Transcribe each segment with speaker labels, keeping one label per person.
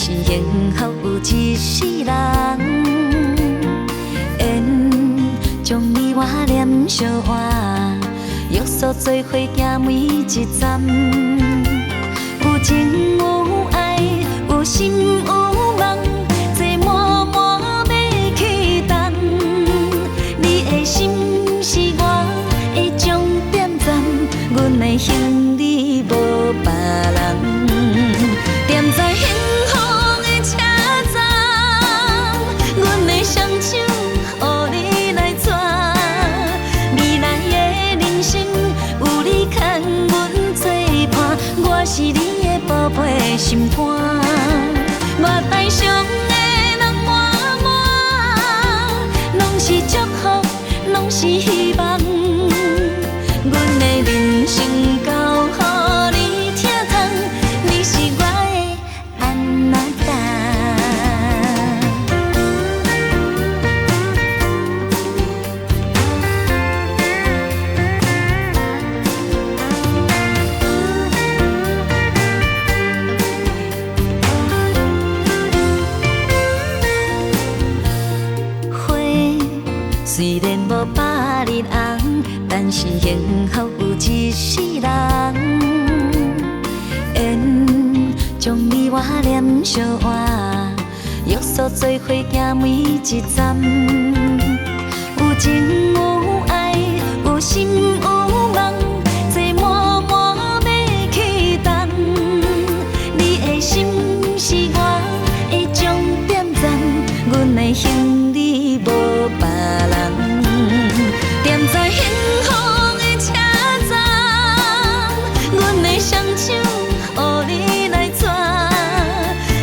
Speaker 1: 是幸福有一世人，缘将你我念相换，约束做伙行每一站。有情有爱，有心有梦，这满满要启动。你的心是我的终点站，阮的行李无别人。踮在幸福的车站，阮的双手予你来抓。未来的人生有你牵阮作伴，我是你的宝贝心肝。我台上的人满满，拢是祝福，拢是希望。阮的人生交予你疼痛，你是我的安那达。花虽然无百日红，但是幸福有一世人。缘将你我念相换，约束做伙行每一站。有情有爱，有心有梦，这满满要启动。你的心是我的终点站，阮的行李无别人。踮在幸福的车站，阮的双手予你来抓。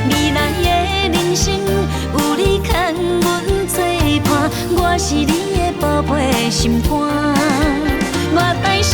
Speaker 1: 未来的人生有你牵阮作伴，我是你的宝贝心肝。我台上